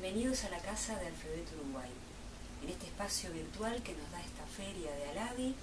Bienvenidos a la casa de Alfabeto Uruguay. En este espacio virtual que nos da esta feria de Aladi,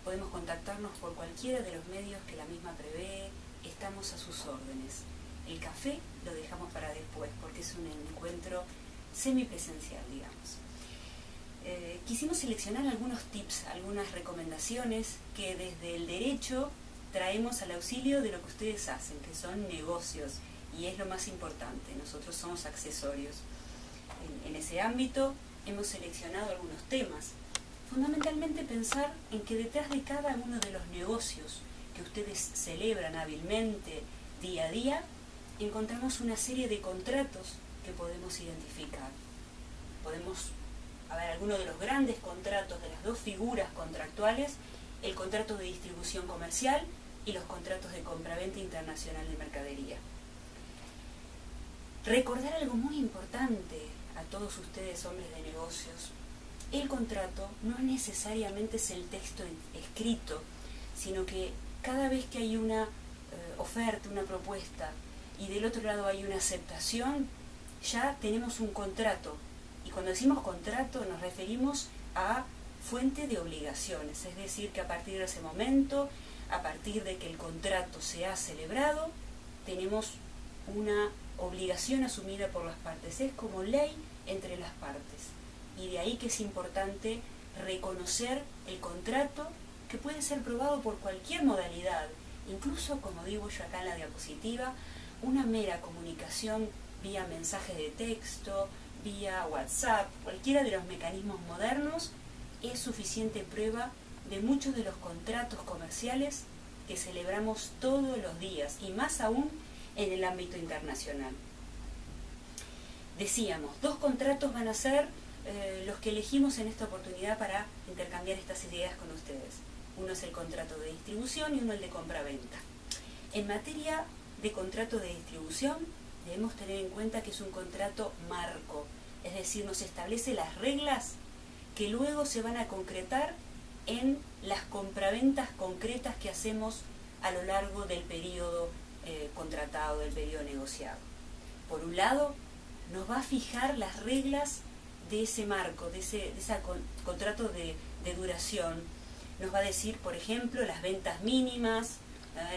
podemos contactarnos por cualquiera de los medios que la misma prevé, estamos a sus órdenes. El café lo dejamos para después porque es un encuentro semipresencial, digamos. Quisimos seleccionar algunos tips, algunas recomendaciones que desde el derecho traemos al auxilio de lo que ustedes hacen, que son negocios, y es lo más importante, nosotros somos accesorios. En ese ámbito hemos seleccionado algunos temas. Fundamentalmente pensar en que detrás de cada uno de los negocios que ustedes celebran hábilmente día a día, encontramos una serie de contratos que podemos identificar. Podemos ver algunos de los grandes contratos de las dos figuras contractuales, el contrato de distribución comercial y los contratos de compraventa internacional de mercadería. Recordar algo muy importante a todos ustedes, hombres de negocios: el contrato no necesariamente es el texto escrito, sino que cada vez que hay una oferta, una propuesta, y del otro lado hay una aceptación, ya tenemos un contrato. Y cuando decimos contrato nos referimos a fuente de obligaciones, es decir, que a partir de ese momento, a partir de que el contrato se ha celebrado, tenemos una obligación asumida por las partes, es como ley entre las partes. Y de ahí que es importante reconocer el contrato, que puede ser probado por cualquier modalidad, incluso, como digo yo acá en la diapositiva, una mera comunicación vía mensaje de texto, vía WhatsApp, cualquiera de los mecanismos modernos es suficiente prueba de muchos de los contratos comerciales que celebramos todos los días, y más aún en el ámbito internacional. Decíamos, dos contratos van a ser los que elegimos en esta oportunidad para intercambiar estas ideas con ustedes. Uno es el contrato de distribución y uno el de compraventa. En materia de contrato de distribución, debemos tener en cuenta que es un contrato marco, es decir, nos establece las reglas que luego se van a concretar en las compraventas concretas que hacemos a lo largo del periodo contratado, del periodo negociado. Por un lado, nos va a fijar las reglas de ese marco, de ese contrato de duración. Nos va a decir, por ejemplo, las ventas mínimas,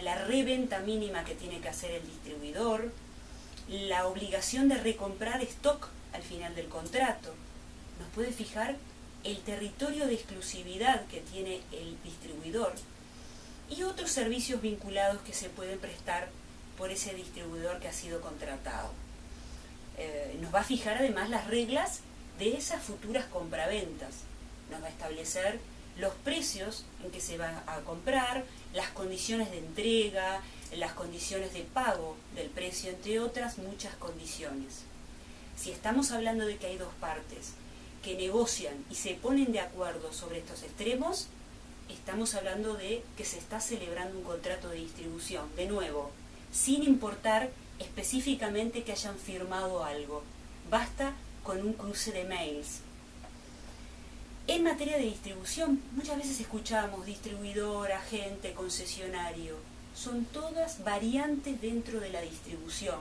la reventa mínima que tiene que hacer el distribuidor, la obligación de recomprar stock al final del contrato. Nos puede fijar el territorio de exclusividad que tiene el distribuidor y otros servicios vinculados que se pueden prestar por ese distribuidor que ha sido contratado. Nos va a fijar además las reglas de esas futuras compraventas. Nos va a establecer los precios en que se va a comprar, las condiciones de entrega, las condiciones de pago del precio, entre otras muchas condiciones. Si estamos hablando de que hay dos partes que negocian y se ponen de acuerdo sobre estos extremos, estamos hablando de que se está celebrando un contrato de distribución, de nuevo, sin importar específicamente que hayan firmado algo. Basta con un cruce de mails. En materia de distribución, muchas veces escuchamos distribuidor, agente, concesionario. Son todas variantes dentro de la distribución.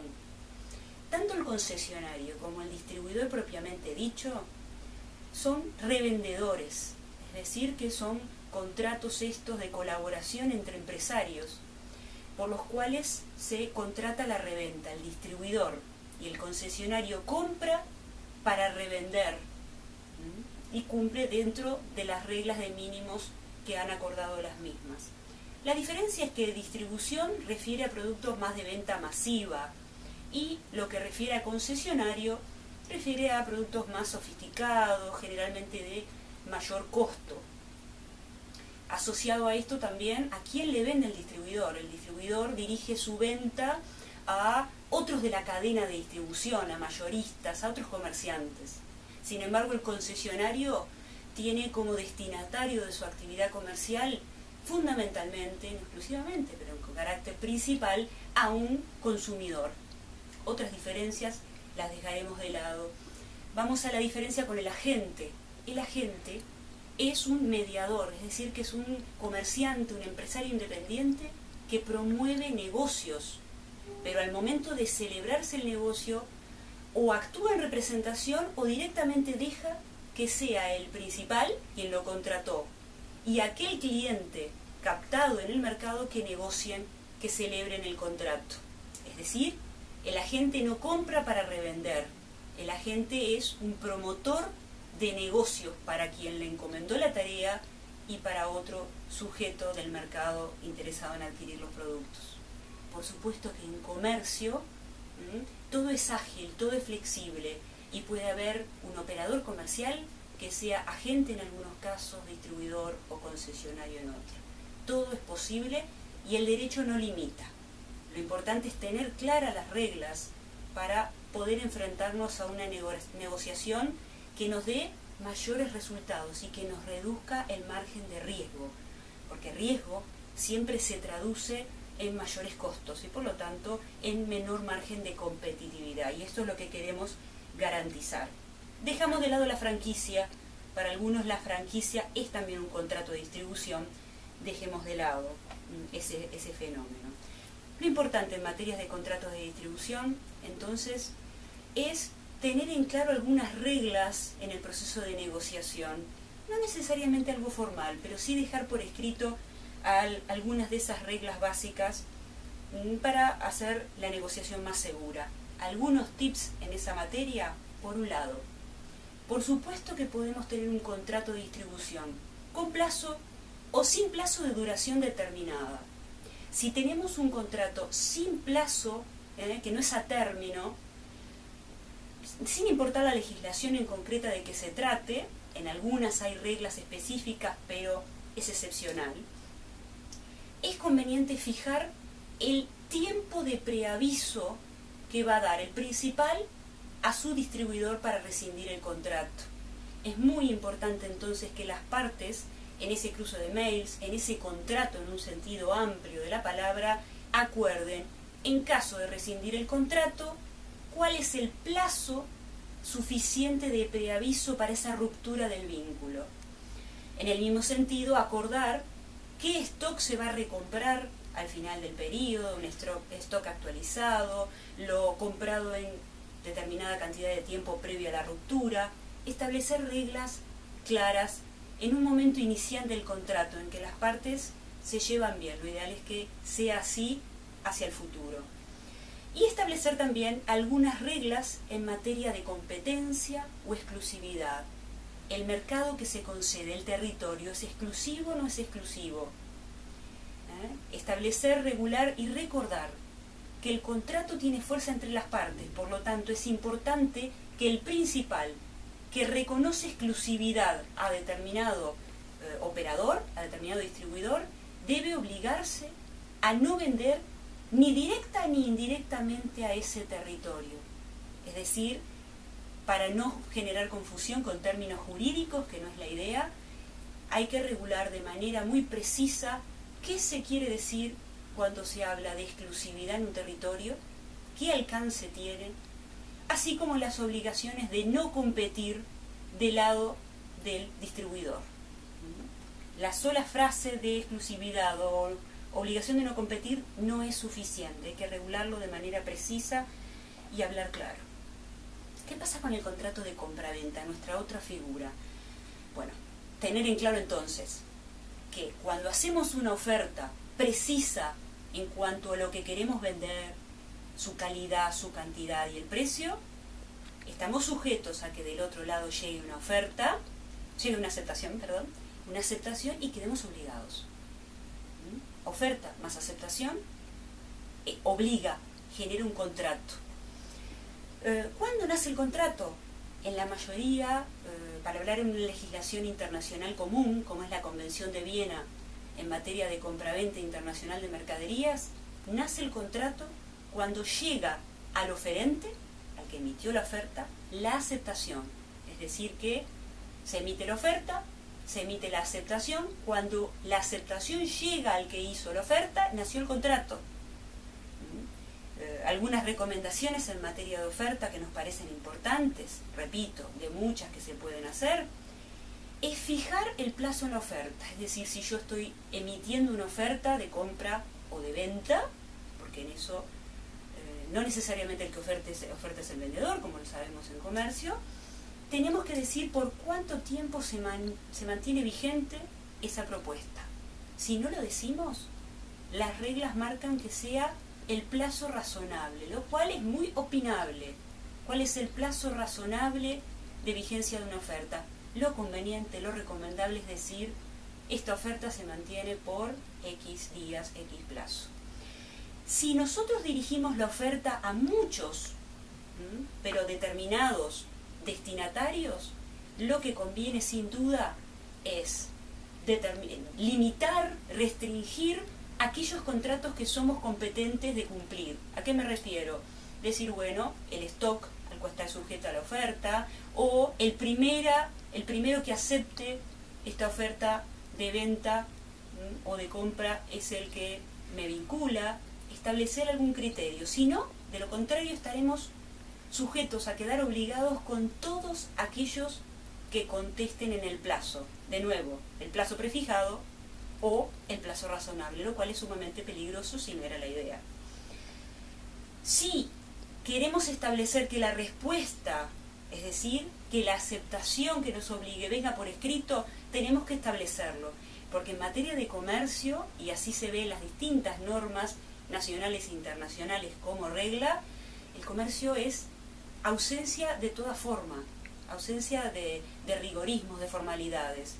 Tanto el concesionario como el distribuidor propiamente dicho son revendedores, es decir, que son contratos estos de colaboración entre empresarios, por los cuales se contrata la reventa. El distribuidor y el concesionario compra para revender y cumple dentro de las reglas de mínimos que han acordado las mismas. La diferencia es que distribución refiere a productos más de venta masiva y lo que refiere a concesionario refiere a productos más sofisticados, generalmente de mayor costo. Asociado a esto también, ¿a quién le vende el distribuidor? El distribuidor dirige su venta a otros de la cadena de distribución, a mayoristas, a otros comerciantes. Sin embargo, el concesionario tiene como destinatario de su actividad comercial fundamentalmente, no exclusivamente, pero con carácter principal, a un consumidor. Otras diferencias las dejaremos de lado. Vamos a la diferencia con el agente. El agente es un mediador, es decir, que es un comerciante, un empresario independiente que promueve negocios, pero al momento de celebrarse el negocio o actúa en representación o directamente deja que sea el principal quien lo contrató y aquel cliente captado en el mercado que negocien, que celebren el contrato. Es decir, el agente no compra para revender, el agente es un promotor de negocios para quien le encomendó la tarea y para otro sujeto del mercado interesado en adquirir los productos. Por supuesto que en comercio todo es ágil, todo es flexible y puede haber un operador comercial que sea agente en algunos casos, distribuidor o concesionario en otro. Todo es posible y el derecho no limita. Lo importante es tener claras las reglas para poder enfrentarnos a una negociación que nos dé mayores resultados y que nos reduzca el margen de riesgo, porque riesgo siempre se traduce en mayores costos y por lo tanto en menor margen de competitividad, y esto es lo que queremos garantizar. Dejamos de lado la franquicia. Para algunos la franquicia es también un contrato de distribución. Dejemos de lado ese fenómeno. Lo importante en materias de contratos de distribución, entonces, es tener en claro algunas reglas en el proceso de negociación. No necesariamente algo formal, pero sí dejar por escrito algunas de esas reglas básicas para hacer la negociación más segura. Algunos tips en esa materia. Por un lado, por supuesto que podemos tener un contrato de distribución con plazo o sin plazo de duración determinada. Si tenemos un contrato sin plazo, que no es a término, sin importar la legislación en concreta de que se trate, en algunas hay reglas específicas, pero es excepcional, es conveniente fijar el tiempo de preaviso que va a dar el principal a su distribuidor para rescindir el contrato. Es muy importante entonces que las partes, en ese cruce de mails, en ese contrato en un sentido amplio de la palabra, acuerden, en caso de rescindir el contrato, cuál es el plazo suficiente de preaviso para esa ruptura del vínculo. En el mismo sentido, acordar qué stock se va a recomprar al final del periodo, un stock actualizado, lo comprado en determinada cantidad de tiempo previo a la ruptura, establecer reglas claras en un momento inicial del contrato en que las partes se llevan bien. Lo ideal es que sea así hacia el futuro. Y establecer también algunas reglas en materia de competencia o exclusividad. El mercado que se concede, el territorio, ¿es exclusivo o no es exclusivo? Establecer, regular y recordar que el contrato tiene fuerza entre las partes, por lo tanto es importante que el principal que reconoce exclusividad a determinado operador, a determinado distribuidor, debe obligarse a no vender ni directa ni indirectamente a ese territorio. Es decir, para no generar confusión con términos jurídicos, que no es la idea, hay que regular de manera muy precisa qué se quiere decir cuando se habla de exclusividad en un territorio, qué alcance tiene, así como las obligaciones de no competir del lado del distribuidor. La sola frase de exclusividad o obligación de no competir no es suficiente, hay que regularlo de manera precisa y hablar claro. ¿Qué pasa con el contrato de compraventa, nuestra otra figura? Bueno, tener en claro entonces que cuando hacemos una oferta precisa en cuanto a lo que queremos vender, su calidad, su cantidad y el precio, estamos sujetos a que del otro lado llegue una aceptación y quedemos obligados. Oferta más aceptación obliga, genera un contrato. ¿Cuándo nace el contrato? En la mayoría, para hablar en una legislación internacional común, como es la Convención de Viena en materia de compraventa internacional de mercaderías, nace el contrato cuando llega al oferente, al que emitió la oferta, la aceptación. Es decir, que se emite la oferta, se emite la aceptación. Cuando la aceptación llega al que hizo la oferta, nació el contrato. Algunas recomendaciones en materia de oferta que nos parecen importantes, repito, de muchas que se pueden hacer, es fijar el plazo en la oferta. Es decir, si yo estoy emitiendo una oferta de compra o de venta, porque en eso no necesariamente el que oferta es el vendedor, como lo sabemos en comercio, tenemos que decir por cuánto tiempo se mantiene vigente esa propuesta. Si no lo decimos, las reglas marcan que sea el plazo razonable, lo cual es muy opinable. ¿Cuál es el plazo razonable de vigencia de una oferta? Lo conveniente, lo recomendable es decir, esta oferta se mantiene por X días, X plazo. Si nosotros dirigimos la oferta a muchos, pero determinados destinatarios, lo que conviene sin duda es limitar, restringir aquellos contratos que somos competentes de cumplir. ¿A qué me refiero? Decir, bueno, el stock al cual está sujeta la oferta, o el primero que acepte esta oferta de venta o de compra es el que me vincula, establecer algún criterio. Si no, de lo contrario estaremos sujetos a quedar obligados con todos aquellos que contesten en el plazo. De nuevo, el plazo prefijado o el plazo razonable, lo cual es sumamente peligroso si no era la idea. Si queremos establecer que la respuesta, es decir, que la aceptación que nos obligue venga por escrito, tenemos que establecerlo, porque en materia de comercio, y así se ve en las distintas normas nacionales e internacionales como regla, el comercio es ausencia de toda forma, ausencia de rigorismos, de formalidades.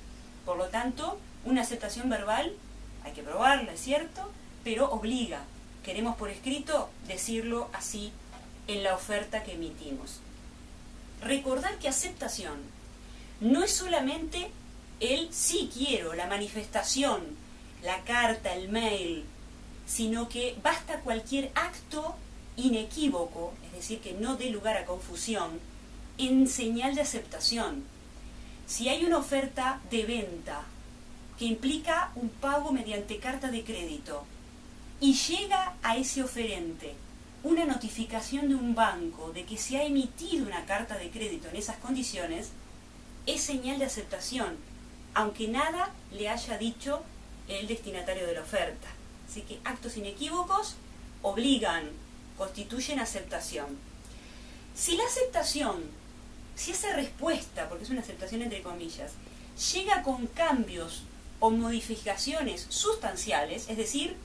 Por lo tanto, una aceptación verbal, hay que probarla, es cierto, pero obliga. Queremos por escrito decirlo así en la oferta que emitimos. Recordar que aceptación no es solamente el sí quiero, la manifestación, la carta, el mail, sino que basta cualquier acto inequívoco, es decir, que no dé lugar a confusión, en señal de aceptación. Si hay una oferta de venta que implica un pago mediante carta de crédito y llega a ese oferente una notificación de un banco de que se ha emitido una carta de crédito en esas condiciones, es señal de aceptación, aunque nada le haya dicho el destinatario de la oferta. Así que actos inequívocos obligan, constituyen aceptación. Si la aceptación, si esa respuesta, porque es una aceptación entre comillas, llega con cambios o modificaciones sustanciales, es decir,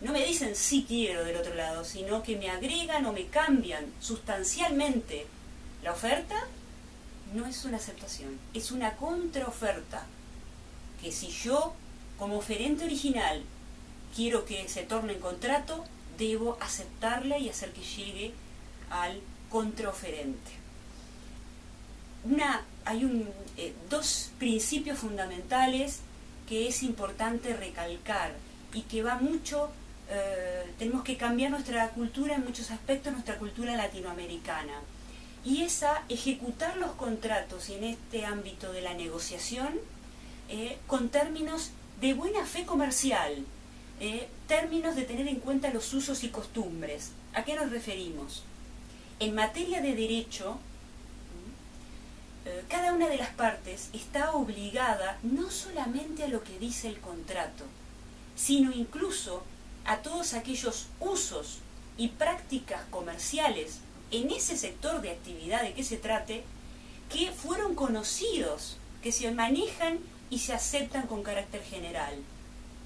no me dicen sí quiero del otro lado, sino que me agregan o me cambian sustancialmente la oferta, no es una aceptación, es una contraoferta, que si yo, como oferente original, quiero que se torne en contrato, debo aceptarla y hacer que llegue al contraoferente. Hay dos principios fundamentales que es importante recalcar y que va mucho, tenemos que cambiar nuestra cultura en muchos aspectos, nuestra cultura latinoamericana. Y es a ejecutar los contratos y en este ámbito de la negociación con términos de buena fe comercial, términos de tener en cuenta los usos y costumbres. ¿A qué nos referimos? En materia de derecho, cada una de las partes está obligada no solamente a lo que dice el contrato, sino incluso a todos aquellos usos y prácticas comerciales en ese sector de actividad de que se trate, que fueron conocidos, que se manejan y se aceptan con carácter general.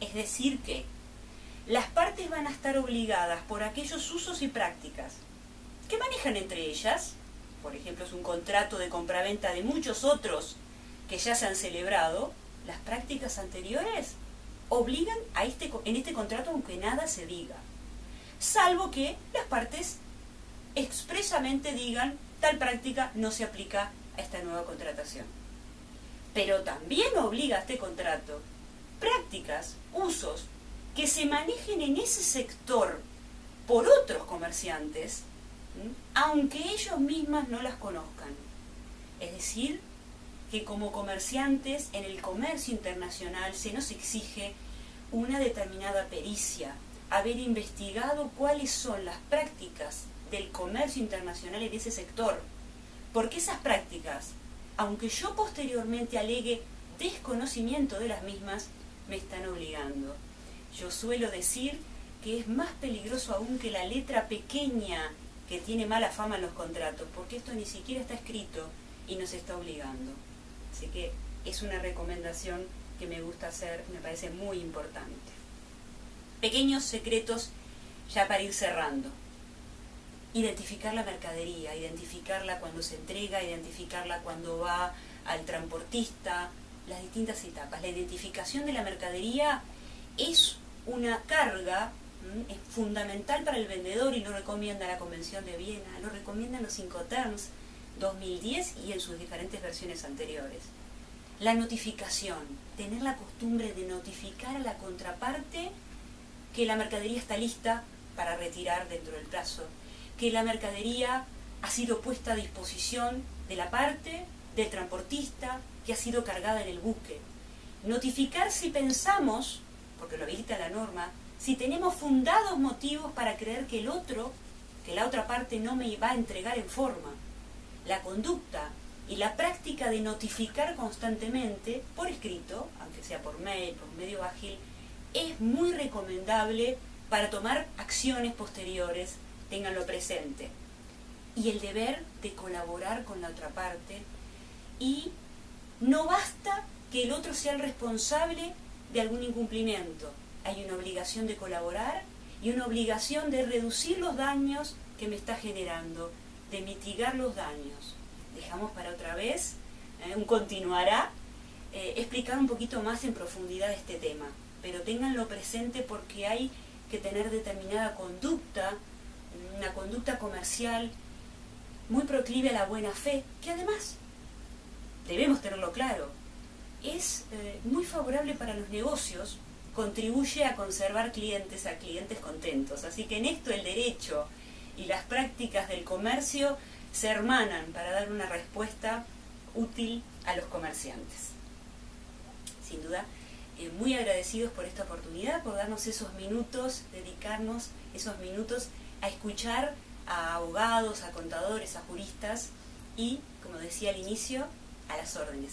Es decir que las partes van a estar obligadas por aquellos usos y prácticas que manejan entre ellas. Por ejemplo, es un contrato de compraventa de muchos otros que ya se han celebrado. Las prácticas anteriores obligan en este contrato aunque nada se diga, salvo que las partes expresamente digan tal práctica no se aplica a esta nueva contratación. Pero también obliga a este contrato prácticas, usos que se manejen en ese sector por otros comerciantes, aunque ellos mismas no las conozcan. Es decir, que como comerciantes en el comercio internacional se nos exige una determinada pericia, haber investigado cuáles son las prácticas del comercio internacional en ese sector, porque esas prácticas, aunque yo posteriormente alegue desconocimiento de las mismas, me están obligando. Yo suelo decir que es más peligroso aún que la letra pequeña que tiene mala fama en los contratos, porque esto ni siquiera está escrito y nos está obligando. Así que es una recomendación que me gusta hacer, me parece muy importante. Pequeños secretos ya para ir cerrando. Identificar la mercadería, identificarla cuando se entrega, identificarla cuando va al transportista, las distintas etapas. La identificación de la mercadería es una carga, es fundamental para el vendedor y lo recomienda la Convención de Viena, lo recomiendan los Incoterms 2010 y en sus diferentes versiones anteriores. La notificación, tener la costumbre de notificar a la contraparte que la mercadería está lista para retirar dentro del plazo, que la mercadería ha sido puesta a disposición de la parte, del transportista, que ha sido cargada en el buque. Notificar si pensamos, porque lo habilita la norma, si tenemos fundados motivos para creer que la otra parte no me va a entregar en forma. La conducta y la práctica de notificar constantemente, por escrito, aunque sea por mail, por medio ágil, es muy recomendable para tomar acciones posteriores, ténganlo presente. Y el deber de colaborar con la otra parte, y no basta que el otro sea el responsable de algún incumplimiento. Hay una obligación de colaborar y una obligación de reducir los daños que me está generando, de mitigar los daños. Dejamos para otra vez, un continuará, explicar un poquito más en profundidad este tema, pero ténganlo presente porque hay que tener determinada conducta, una conducta comercial muy proclive a la buena fe, que además, debemos tenerlo claro, es muy favorable para los negocios, contribuye a conservar clientes, a clientes contentos. Así que en esto el derecho y las prácticas del comercio se hermanan para dar una respuesta útil a los comerciantes. Sin duda, muy agradecidos por esta oportunidad, por darnos esos minutos, dedicarnos esos minutos a escuchar a abogados, a contadores, a juristas y, como decía al inicio, a las órdenes.